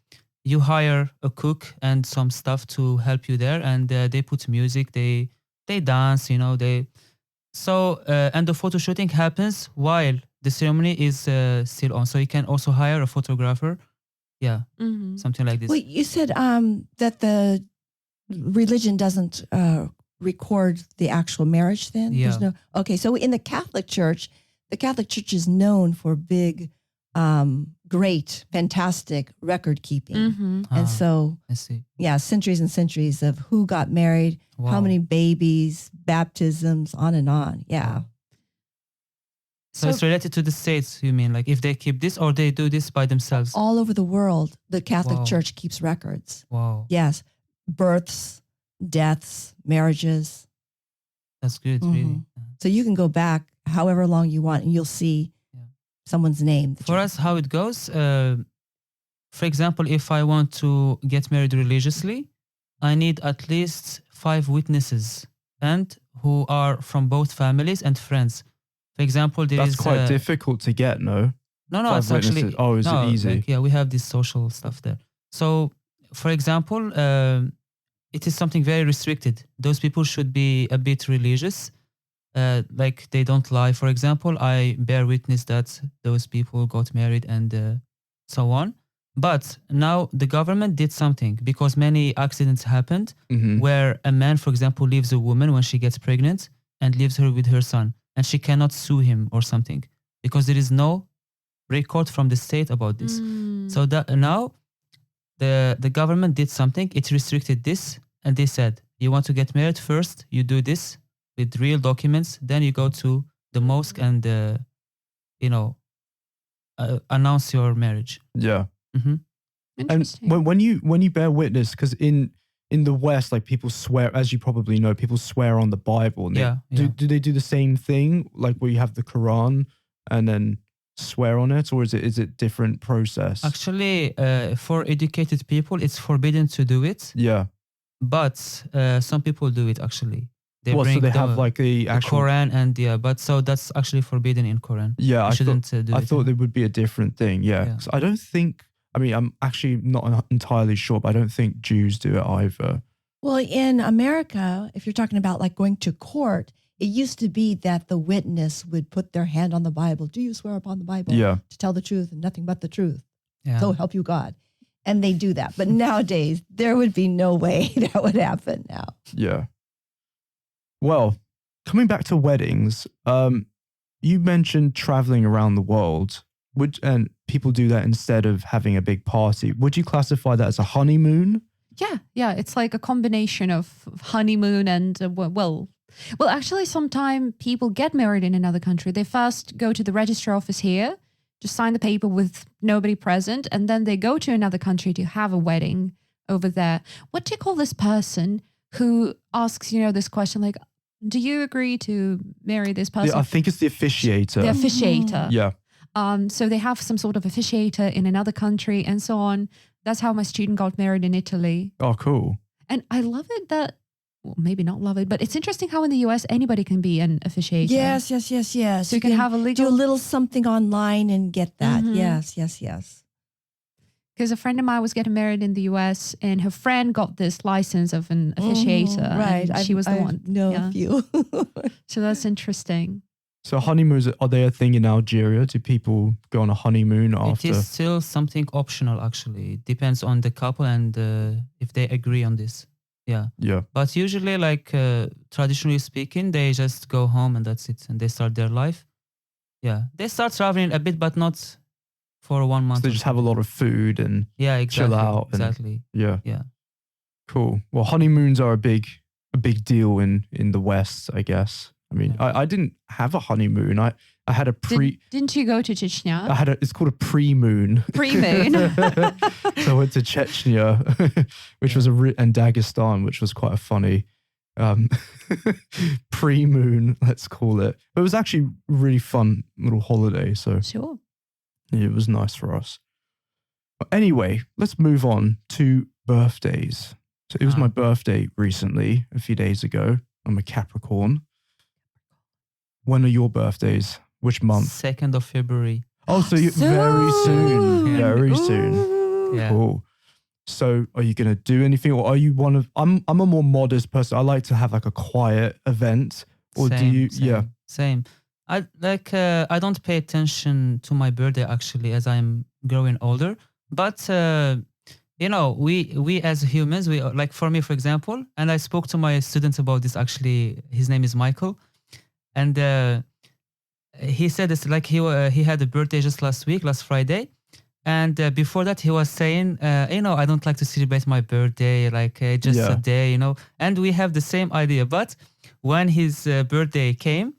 You hire a cook and some stuff to help you there. And they put music, they dance, and the photo shooting happens while the ceremony is still on. So you can also hire a photographer. Yeah, something like this. Well, you said that the religion doesn't record the actual marriage then? Yeah. Okay, so in the Catholic Church is known for big, great, fantastic record keeping. And so, I see. Yeah, centuries and centuries of who got married, how many babies, baptisms, on and on. Yeah. Wow. So it's related to the states, you mean? Like if they keep this or they do this by themselves? All over the world, the Catholic Church keeps records. Wow. Yes. Births, deaths, marriages. That's good, really. So you can go back however long you want and you'll see someone's name. For us, how it goes, for example, if I want to get married religiously, I need at least 5 witnesses and who are from both families and friends. For example, That's quite difficult to get, no? No, 5 it's actually... witnesses. Oh, is it easy? We have this social stuff there. So, for example, it is something very restricted. Those people should be a bit religious. Like they don't lie. For example, I bear witness that those people got married and so on. But now the government did something because many accidents happened where a man, for example, leaves a woman when she gets pregnant and leaves her with her son. And she cannot sue him or something because there is no record from the state about this. So that now the government did something. It restricted this and they said, you want to get married first, you do this with real documents. Then you go to the mosque and, announce your marriage. Yeah. Interesting. And when you bear witness, because in the West, like people swear, as you probably know, people swear on the Bible. And do they do the same thing, like where you have the Quran and then swear on it, or is it different process? Actually, for educated people, it's forbidden to do it. Yeah, but some people do it actually. So they have like the actual Quran and but so that's actually forbidden in Quran. Yeah, I thought it would be a different thing. Yeah. So I don't think. I mean, I'm actually not entirely sure, but I don't think Jews do it either. Well, in America, if you're talking about like going to court, it used to be that the witness would put their hand on the Bible. Do you swear upon the Bible to tell the truth and nothing but the truth? Yeah. So help you God. And they do that. But nowadays, there would be no way that would happen now. Yeah. Well, coming back to weddings, you mentioned traveling around the world. And people do that instead of having a big party. Would you classify that as a honeymoon? Yeah. It's like a combination of honeymoon and, well, actually, sometimes people get married in another country. They first go to the registry office here, just sign the paper with nobody present, and then they go to another country to have a wedding over there. What do you call this person who asks, this question, like, do you agree to marry this person? I think it's the officiator. The officiator. Yeah. So they have some sort of officiator in another country and so on. That's how my student got married in Italy. Oh, cool. And I love it that, well, maybe not love it, but it's interesting how in the US, anybody can be an officiator. Yes. So you can have a legal... do a little something online and get that. Yes. Because a friend of mine was getting married in the US and her friend got this license of an officiator. Right. She was the one. Know a few. So that's interesting. So honeymoons, are they a thing in Algeria? Do people go on a honeymoon after? It is still something optional, actually. It depends on the couple and if they agree on this. Yeah. But usually, like traditionally speaking, they just go home and that's it. And they start their life. Yeah. They start traveling a bit, but not for 1 month. So they just have a lot of food and chill out. Exactly. Yeah. Cool. Well, honeymoons are a big deal in the West, I guess. I mean, I didn't have a honeymoon. I had a Didn't you go to Chechnya? It's called a pre-moon. Pre-moon. So I went to Chechnya, which was and Dagestan, which was quite a funny pre-moon, let's call it. But it was actually a really fun little holiday. So sure. It was nice for us. Anyway, let's move on to birthdays. So it was my birthday recently, a few days ago. I'm a Capricorn. When are your birthdays? Which month? 2nd of February. Oh, so you very soon. Yeah. Very soon. Yeah. Cool. So are you going to do anything, or are you one of, I'm a more modest person. I like to have like a quiet event, or do you, Same. I don't pay attention to my birthday actually as I'm growing older, but you know, we as humans, we like, for me, for example, and I spoke to my students about this actually, his name is Michael, and he said this, like he had a birthday just last Friday. And before that, he was saying, you know, I don't like to celebrate my birthday, like just a day, you know. And we have the same idea. But when his birthday came,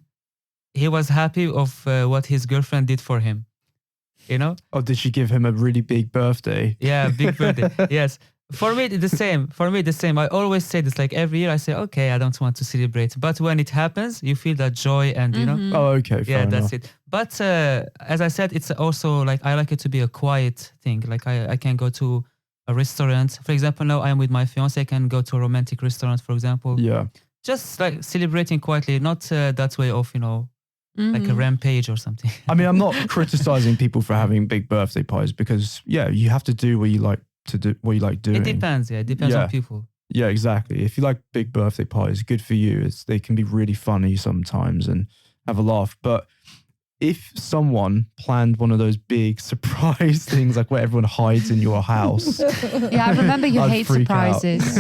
he was happy of what his girlfriend did for him, you know. Oh, did she give him a really big birthday? Yeah, big birthday. Yes. For me, the same. I always say this, like every year I say, okay, I don't want to celebrate. But when it happens, you feel that joy and, you know. Oh, okay. Fair enough. That's it. But as I said, it's also like, I like it to be a quiet thing. Like I can go to a restaurant. For example, now I'm with my fiance, I can go to a romantic restaurant, for example. Yeah. Just like celebrating quietly, not that way of, you know, like a rampage or something. I mean, I'm not criticizing people for having big birthday parties because, you have to do what you like to do, what you like doing. It depends. Yeah, it depends on people. Yeah, exactly. If you like big birthday parties, good for you. They can be really funny sometimes and have a laugh. But if someone planned one of those big surprise things, like where everyone hides in your house. Yeah, I remember you hate surprises.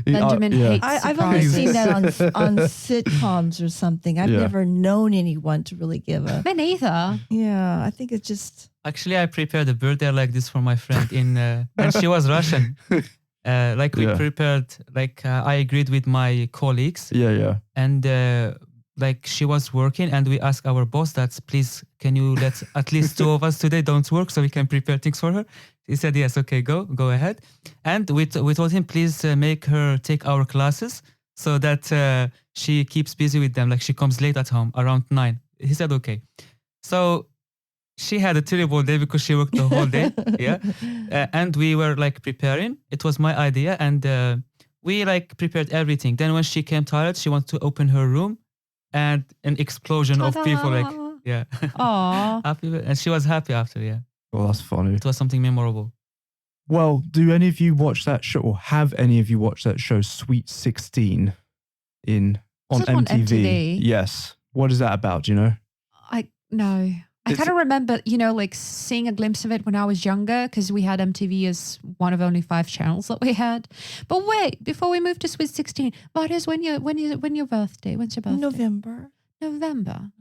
Benjamin hates surprises. I've only seen that on sitcoms or something. I've never known anyone to really give a... Me neither. Yeah, I think it's just... Actually, I prepared a birthday like this for my friend and she was Russian. We prepared, I agreed with my colleagues. Yeah. And like she was working and we asked our boss that, please, can you let at least 2 of us today don't work so we can prepare things for her? He said, yes, okay, go ahead. And we told him, please make her take our classes so that she keeps busy with them. Like she comes late at home around 9. He said, okay. So she had a terrible day because she worked the whole day. Yeah. And we were like preparing. It was my idea and we like prepared everything. Then when she came tired, she wanted to open her room and an explosion of people like, yeah. Aww. Happy, and she was happy after, yeah. Well, that's funny. It was something memorable. Well, do any of you watch that show, or have any of you watched that show, Sweet 16, on MTV? Yes. What is that about? Do you know? No. I kind of remember, like seeing a glimpse of it when I was younger because we had MTV as one of only 5 channels that we had. But wait, before we move to Sweet 16, Varya, when your birthday? When's your birthday? November.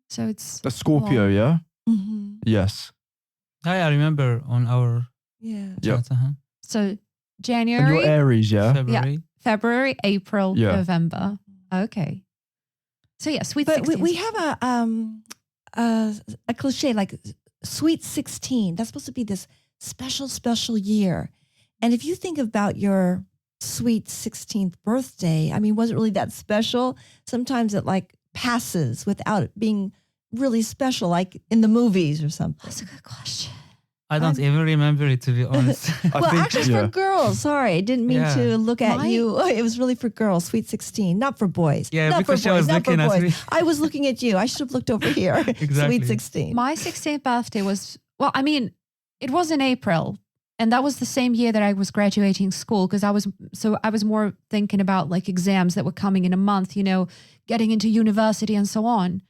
So it's a Scorpio, yeah? Mm-hmm. Yes. I remember on our Yep. So January. And you're Aries, yeah? February. Yeah. February, April, November. Okay. So yeah, Sweet 16. But we have a cliche like Sweet 16. That's supposed to be this special year. And if you think about your sweet 16th birthday, I mean, was it really that special? Sometimes it like passes without it being really special, like in the movies or something. That's a good question. I don't even remember it, to be honest. Actually, for girls. Sorry, I didn't mean to look at you. It was really for girls, Sweet 16, not for boys. Yeah, not because for boys, I was looking at me. I was looking at you. I should have looked over here. Exactly. Sweet 16. My 16th birthday was, it was in April. And that was the same year that I was graduating school because I was more thinking about like exams that were coming in a month, getting into university and so on.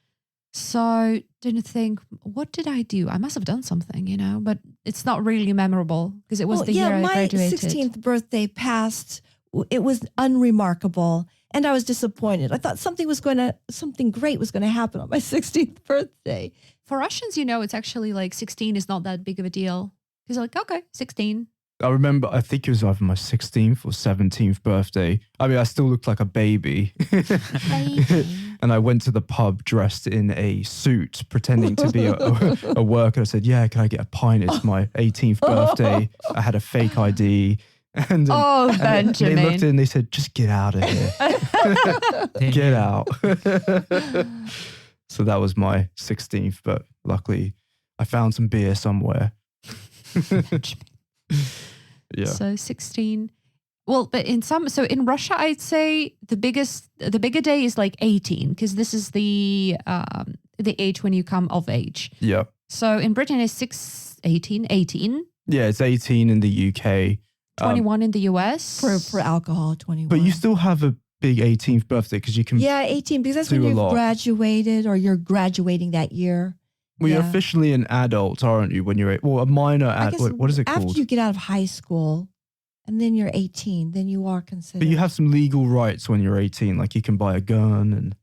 So didn't think, what did I do? I must have done something, but it's not really memorable because it was the year I graduated. My 16th birthday passed. It was unremarkable. And I was disappointed. I thought something great was going to happen on my 16th birthday. For Russians, it's actually like 16 is not that big of a deal. Because like, okay, 16. I remember, I think it was either my 16th or 17th birthday. I mean, I still looked like a baby. And I went to the pub dressed in a suit, pretending to be a worker. I said, yeah, can I get a pint? It's my 18th birthday. I had a fake ID. And Benjamin. They looked at it and they said, just get out of here. Get out. So that was my 16th. But luckily, I found some beer somewhere. Yeah. So 16. Well, but in Russia, I'd say the bigger day is like 18 because this is the age when you come of age. Yeah. So in Britain it's 18. Yeah, it's 18 in the UK. 21 in the US. For alcohol, 21. But you still have a big 18th birthday because you can. Yeah, 18, because that's do when a you've lot. graduated or you're graduating that year. Well, you're Yeah. officially an adult, aren't you? When you're a minor I guess what is it after called? you get out of high school and then you're 18, then you are considered. But you have some legal rights when you're 18, like you can buy a gun and.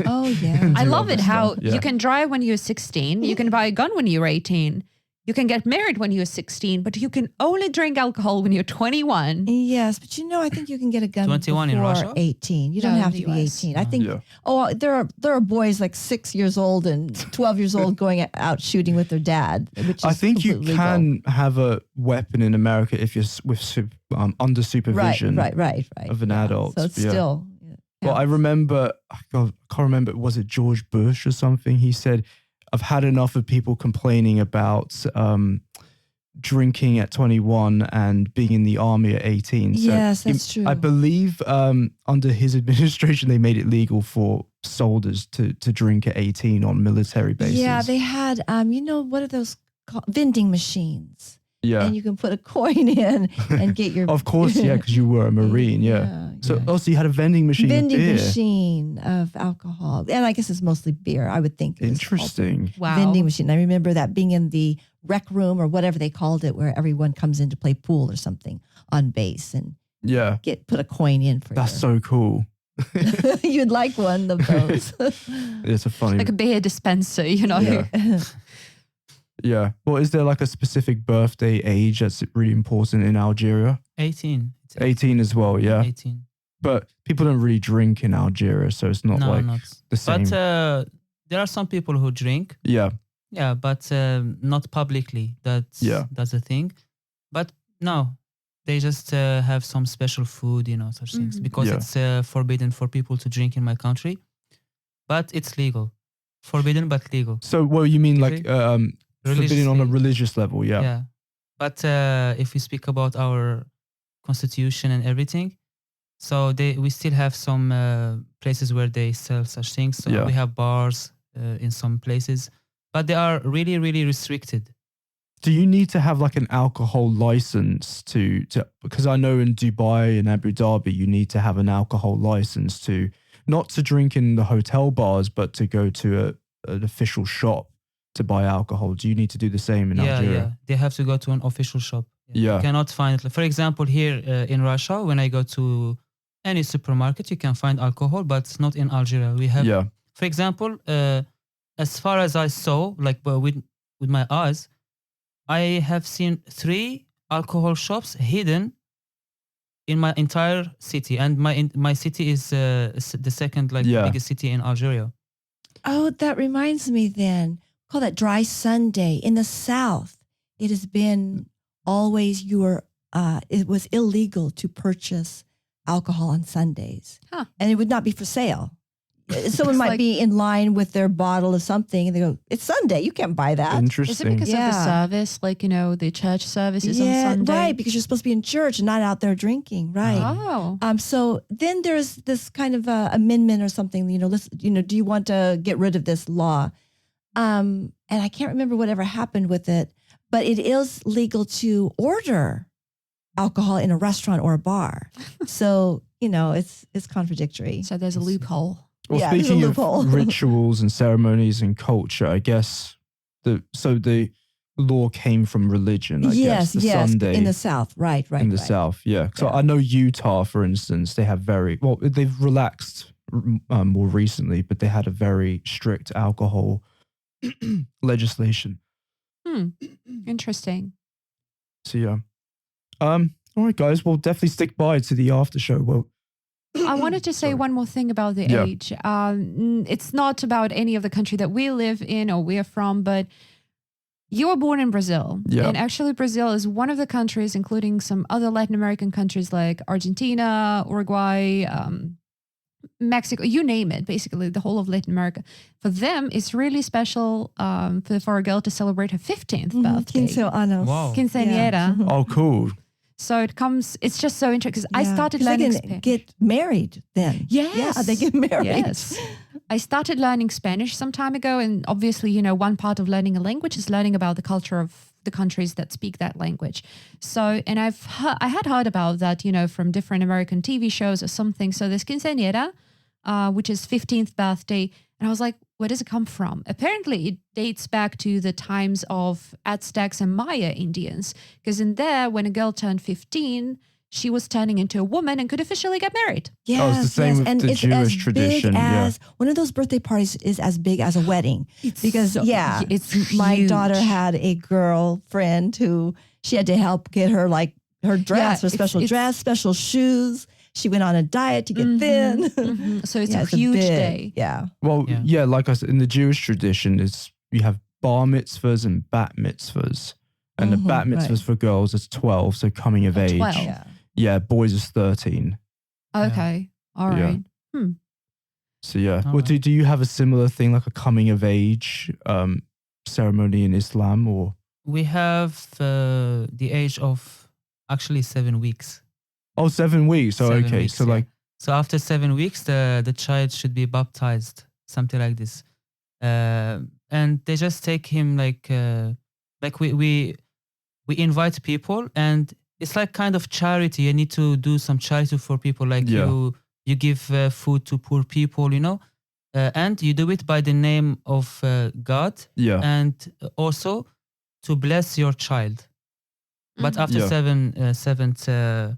Oh, yeah. and I do love other it how stuff. Yeah. you can drive when you're 16, you can buy a gun when you're 18, you can get married when you're 16, but you can only drink alcohol when you're 21. Yes, but I think you can get a gun 21 in before Russia? 18. You No, don't in have the to be US. 18. I think. Yeah. Oh, there are boys like 6 years old and 12 years old going out shooting with their dad. Which is I think you completely can have a weapon in America if you're under legal. supervision Right. of an Yeah. adult. So it's Yeah. still. Well, I remember, God, I can't remember, was it George Bush or something? He said, I've had enough of people complaining about drinking at 21 and being in the army at 18. So Yes, that's true. I believe under his administration, they made it legal for soldiers to drink at 18 on military bases. Yeah, they had, what are those called? Vending machines. Yeah. And you can put a coin in and get your. Of course, yeah, because you were a Marine, yeah. So also you had a vending machine of vending beer. machine of alcohol. And I guess it's mostly beer, I would think. It was called Interesting. Wow. vending machine. I remember that being in the rec room or whatever they called it, where everyone comes in to play pool or something on base and Yeah. put a coin in for That's so cool. You'd like one of those. It's a funny. Like a beer dispenser, Yeah. Yeah. Well, is there like a specific birthday age that's really important in Algeria? 18. It's 18 as well, yeah. 18. But people don't really drink in Algeria, so it's not No, like not. the same. But there are some people who drink. Yeah. Yeah, but not publicly. That's the thing. But no, they just have some special food, such things, because Yeah. it's forbidden for people to drink in my country. But it's legal. Forbidden but legal. So, well, you mean like forbidden on a Religiously. religious level, yeah. Yeah. But if we speak about our constitution and everything, so we still have some places where they sell such things. So Yeah. we have bars in some places, but they are really, really restricted. Do you need to have like an alcohol license to because I know in Dubai and Abu Dhabi, you need to have an alcohol license to not to drink in the hotel bars, but to go to an official shop to buy alcohol. Do you need to do the same in Algeria? Yeah. They have to go to an official shop. Yeah. You cannot find it. For example, here in Russia, when I go to any supermarket, you can find alcohol, but not in Algeria. We have, Yeah. for example, as far as I saw, like with my eyes, I have seen 3 alcohol shops hidden in my entire city, and my city is the second biggest city in Algeria. Oh, that reminds me then. Call that Dry Sunday. In the South, it has been always it was illegal to purchase alcohol on Sundays. Huh. And it would not be for sale. Someone It's might like- be in line with their bottle of something and they go, it's Sunday, you can't buy that. Is it Interesting. because of the Yeah. service, like, the church services on Yeah, Sunday? right, because you're supposed to be in church and not out there drinking, right? Oh. So then there's this kind of amendment or something, do you want to get rid of this law? And I can't remember whatever happened with it, but it is legal to order alcohol in a restaurant or a bar. So, it's contradictory. So there's a loophole. Well, Yeah, there's a speaking of loophole. rituals and ceremonies and culture, I guess the law came from religion. I guess the Sunday in the South, right. in the right. South, yeah. So Yeah. I know Utah, for instance, they have they've relaxed more recently, but they had a very strict alcohol legislation. Interesting. So yeah. All right, guys. We'll definitely stick by to the after show. Well, I wanted to say Sorry. one more thing about the Yeah. age. It's not about any of the country that we live in or we're from, but you were born in Brazil. Yeah. And actually Brazil is one of the countries, including some other Latin American countries like Argentina, Uruguay, Mexico, you name it, basically the whole of Latin America. For them, it's really special for a girl to celebrate her 15th birthday. 15 años. Wow. Quinceañera. Yeah. Oh, cool. So it's just so interesting because I Yeah, started 'cause learning they can Spanish. get married then. Yes. Yeah, they get married. Yes. I started learning Spanish some time ago. And obviously, one part of learning a language is learning about the culture of the countries that speak that language. So, and I had heard about that, from different American TV shows or something. So this quinceañera, which is 15th birthday. And I was like, where does it come from? Apparently, it dates back to the times of Aztecs and Maya Indians. Because in there, when a girl turned 15, she was turning into a woman and could officially get married. Yes, Oh, it's the same with and the it's Jewish as tradition, Big yeah. as, one of those birthday parties is as big as a wedding. Because it's my huge. daughter had a girlfriend who she had to help get her her dress, her it's- special it's- dress, special shoes. She went on a diet to get thin. Mhm. So it's Yeah, a huge big- day. Yeah. Well, Yeah. yeah, like I said, in the Jewish tradition, you have bar mitzvahs and bat mitzvahs. And the Mhm, bat mitzvahs right. for girls is 12, so coming of age. 12. Yeah. Yeah, boys is 13. Okay. All Yeah. right. So yeah. All Well, right. do you have a similar thing, like a coming of age ceremony in Islam, or? We have the age of actually 7 weeks. Oh, 7 weeks. Oh, 7 okay. weeks, So yeah. like, So after 7 weeks, the child should be baptized, something like this. And they just take him like we invite people, and it's like kind of charity. You need to do some charity for people, like Yeah. you give food to poor people, and you do it by the name of God, yeah. and also to bless your child. But Mhm. after Yeah.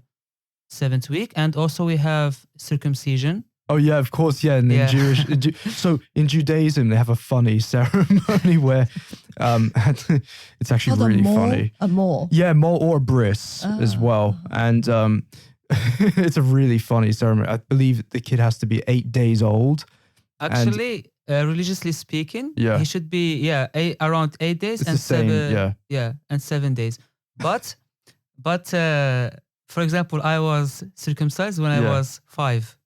seventh week, and also we have circumcision. Oh yeah, of course, yeah. And in Yeah. so in Judaism, they have a funny ceremony where it's actually Called really a mole. funny. A mole. Yeah, mole or a bris as well. And it's a really funny ceremony. I believe the kid has to be 8 days old. Actually, religiously speaking, Yeah. he should be around 8 days It's and the same, 7 yeah. and 7 days. But for example, I was circumcised when I Yeah. was 5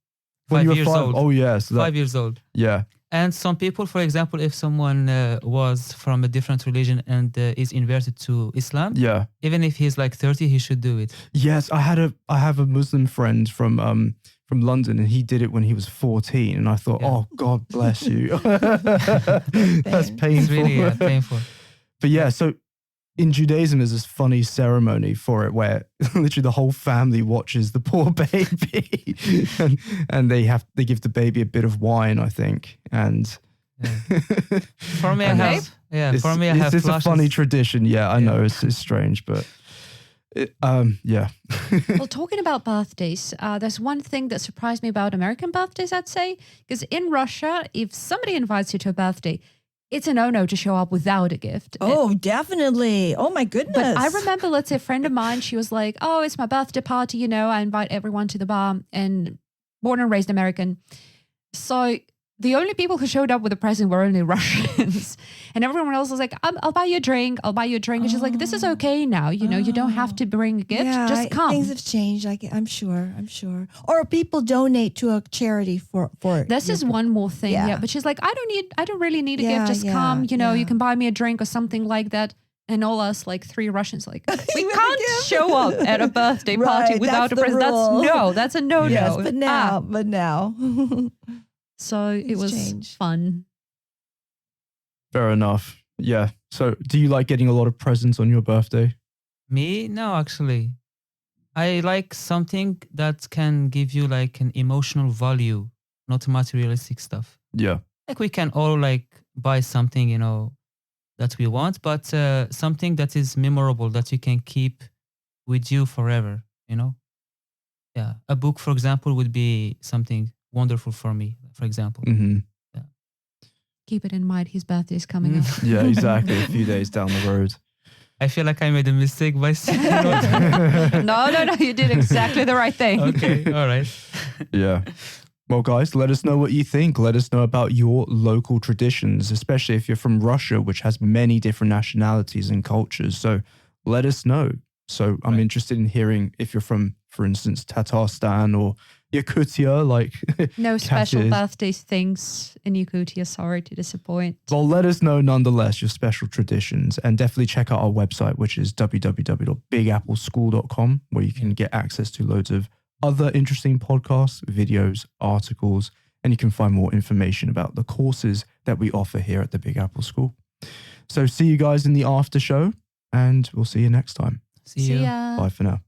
When you were years 5. old. Oh yeah, so 5 years old. yeah. And some people, for example, if someone was from a different religion and is inverted to Islam, Yeah. even if he's like 30, he should do it. Yes, I have a Muslim friend from London, and he did it when he was 14, and I thought, Yeah. oh, God bless you. That's Pain. painful. It's really painful. But yeah, so in Judaism, there's this funny ceremony for it where literally the whole family watches the poor baby, and they give the baby a bit of wine, I think, and For me, I And have it's, for me, I have it's a funny flashes. tradition. Yeah, I Yeah. know it's strange, but yeah. Well, talking about birthdays, there's one thing that surprised me about American birthdays, I'd say. Because in Russia, if somebody invites you to a birthday, it's a no-no to show up without a gift. Oh, definitely. Oh my goodness. But I remember, let's say a friend of mine, she was like, oh, it's my birthday party, I invite everyone to the bar, and born and raised American. So the only people who showed up with a present were only Russians. And everyone else was like, I'll buy you a drink. I'll buy you a drink. And she's like, this is okay now. You don't have to bring a gift. Yeah, Just come. Things have changed. I'm sure. Or people donate to a charity for it. This is one more thing. Yeah. Yeah. But she's like, I don't really need a Yeah, gift. Just yeah, come, yeah. you can buy me a drink or something like that. And all us, like 3 Russians, like, we With a can't gift. show up at a birthday party Right, without that's a the present. rule. That's a no-no. Yes, but now. So it Things was change. fun. Fair enough. Yeah. So, do you like getting a lot of presents on your birthday? Me? No, actually. I like something that can give you like an emotional value, not materialistic stuff. Yeah. Like we can all like buy something, that we want, but something that is memorable that you can keep with you forever, Yeah. A book, for example, would be something wonderful for me, for example. Hmm. Keep it in mind. His birthday is coming up. Yeah, exactly. A few days down the road. I feel like I made a mistake by saying that. No, you did exactly the right thing. Okay, all right. Yeah. Well, guys, let us know what you think. Let us know about your local traditions, especially if you're from Russia, which has many different nationalities and cultures. So let us know. So I'm Right. interested in hearing if you're from, for instance, Tatarstan or Yakutia, like No special Katya's. birthday things in Yakutia. Sorry to disappoint. Well, let us know nonetheless your special traditions, and definitely check out our website, which is www.BigAppleSchool.com, where you can get access to loads of other interesting podcasts, videos, articles, and you can find more information about the courses that we offer here at the Big Apple School. So see you guys in the after show, and we'll see you next time. See you. ya. Bye for now.